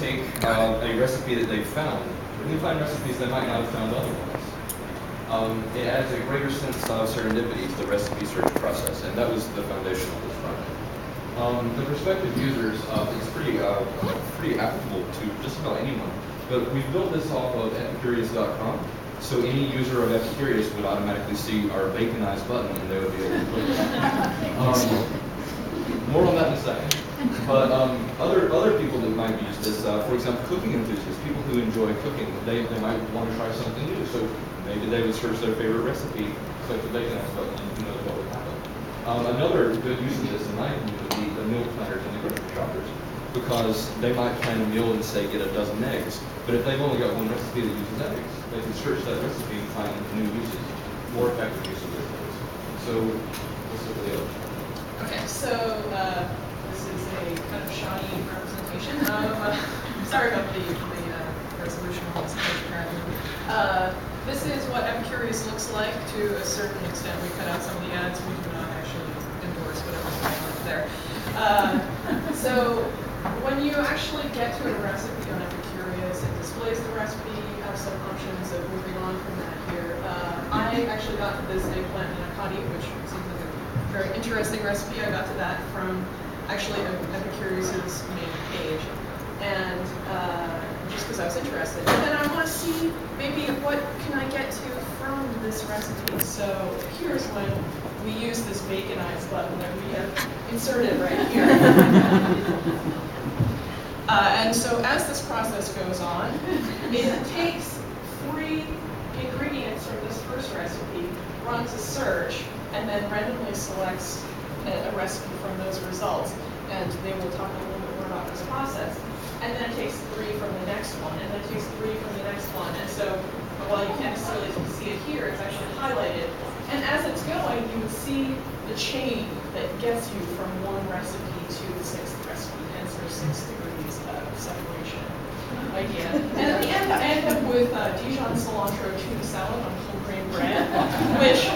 take a recipe that they've found, and they find recipes they might not have found otherwise. It adds a greater sense of serendipity to the recipe search process, and that was the foundation of this project. The prospective users is pretty applicable to just about anyone, but we've built this off of epicurious.com, so any user of Epicurious would automatically see our Baconized button and they would be able to click it. More on that in a second. But other people that might use this, for example, cooking enthusiasts, people who enjoy cooking, they might want to try something new. So maybe they would search their favorite recipe, click the Baconized button, and who knows what would happen. Another good use of this in my opinion would be the meal planners and the grocery shoppers, because they might plan a meal and say get a dozen eggs, but if they've only got one recipe that uses eggs, they can search that recipe and find new uses, more effective use of those eggs. So let's look at the other. Okay, so this is a kind of shoddy representation of, sorry about the resolution on this page apparently. This is what Epicurious looks like to a certain extent. We cut out some of the ads. We do not actually endorse whatever's going on there. So when you actually get to a recipe on Epicurious, it displays the recipe. You have some options of moving on from that here. I actually got to this eggplant manicotti, which seems like a very interesting recipe. I got to that from actually Epicurious's main page, and just because I was interested. And then I want to see maybe what can I get to from this recipe. So here's when we use this Baconized button that we have inserted right here. And so as this process goes on, it takes 3 ingredients from this first recipe, runs a search, and then randomly selects a recipe from those results. And they will talk a little bit more about this process. And then it takes 3 from the next one, and then it takes 3 from the next one. And so while you can't necessarily see it here, it's actually highlighted. And as it's going, you would see the chain that gets you from one recipe to the 6th recipe, hence there's 6 degrees of separation idea. And at the end, I end up with Dijon cilantro tuna salad on whole grain bread, which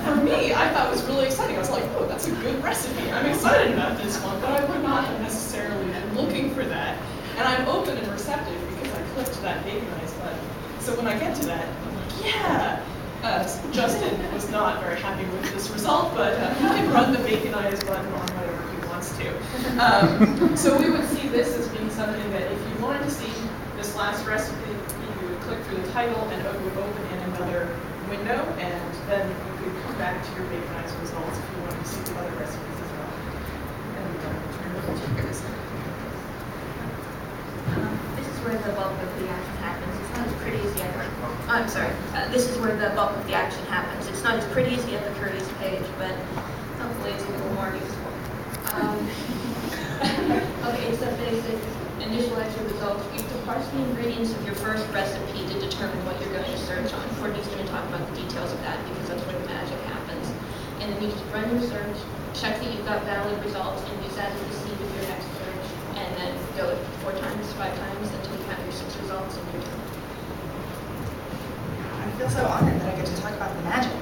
for me, I thought was really exciting. I was like, oh, that's a good recipe. I'm excited about this one, but I would not have necessarily been looking for that. And I'm open and receptive because I clicked that Baconized button. So when I get to that, I'm like, yeah. Justin was not very happy with this result, but he can run the Baconized button on whatever he wants to. So we would see this as being something that if you wanted to see this last recipe, you would click through the title and it would open in another window, and then you could come back to your Baconized results if you wanted to see the other recipes as well. And turn it over to you guys. This is where the bulk of the action happens. It's not as pretty as the other. I'm sorry. This is where the bulk of the action happens. It's not as pretty as the Epicurious page, but hopefully it's a little more useful. Okay, it's the basic initialize your results. You have to parse the ingredients of your first recipe to determine what you're going to search on. Courtney's going to talk about the details of that because that's where the magic happens. And then you just run your search, check that you've got valid results, and use that as the seed of your next search. And then go 4 times, 5 times until you have your 6 results and you're done. I feel so honored that I get to talk about the magic.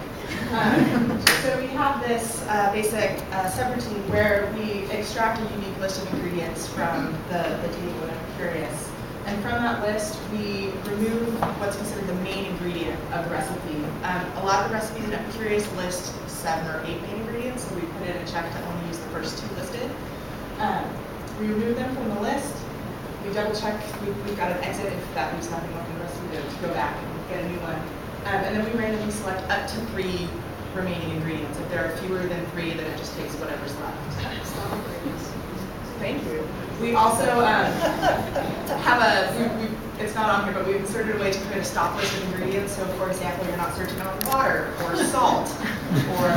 So we have this basic subroutine where we extract a unique list of ingredients from the table in Epicurious. And from that list, we remove what's considered the main ingredient of the recipe. A lot of the recipes in Epicurious list 7 or 8 main ingredients, so we put in a check to only use the first 2 listed. We remove them from the list. We double check, we've got an exit if that leaves nothing left in the recipe to go back and get a new one. And then we randomly select up to 3 remaining ingredients. If there are fewer than 3, then it just takes whatever's left. Thank you. We also have it's not on here, but we've inserted a way to create a stop list of ingredients. So for example, you're not searching on water or salt or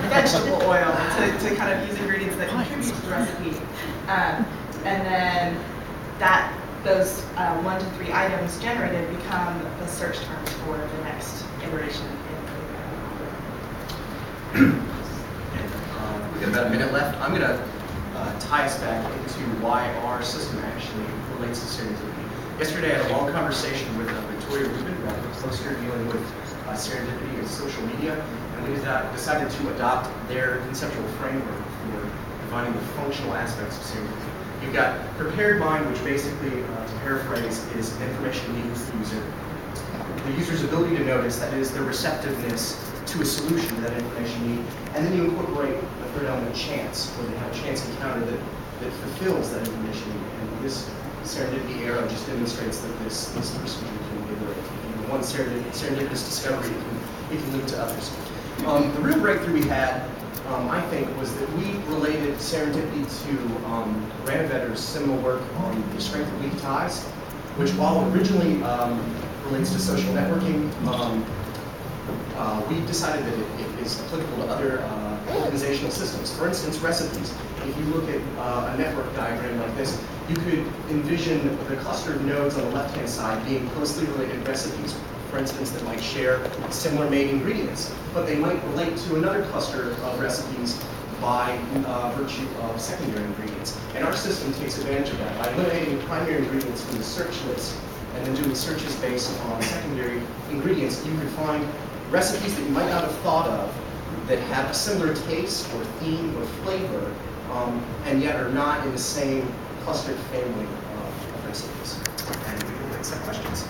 vegetable oil to kind of use ingredients that contribute to the recipe. And then those 1 to 3 items generated become the search terms for the next iteration in the We got about a minute left. I'm going to tie us back into why our system actually relates to serendipity. Yesterday I had a long conversation with Victoria Rubin about the closer dealing with serendipity and social media, and we decided to adopt their conceptual framework for defining the functional aspects of serendipity. You've got prepared mind, which basically, to paraphrase, is information needs the user. The user's ability to notice, that is, their receptiveness to a solution to that information need. And then you incorporate the third element, chance, where they have a chance encounter that fulfills that information need. And this serendipity arrow just demonstrates that this procedure can iterate. One serendipitous discovery, it can lead to others. The real breakthrough we had, I think, was that we related serendipity to Granovetter's seminal work on the strength of weak ties, which, while originally relates to social networking, we decided that it is applicable to other organizational systems. For instance, recipes. If you look at a network diagram like this, you could envision the cluster of nodes on the left-hand side being closely related recipes, for instance, that might share similar main ingredients, but they might relate to another cluster of recipes by virtue of secondary ingredients. And our system takes advantage of that. By eliminating the primary ingredients from the search list and then doing searches based on secondary ingredients, you could find recipes that you might not have thought of that have a similar taste or theme or flavor, and yet are not in the same clustered family of recipes. And we will accept questions.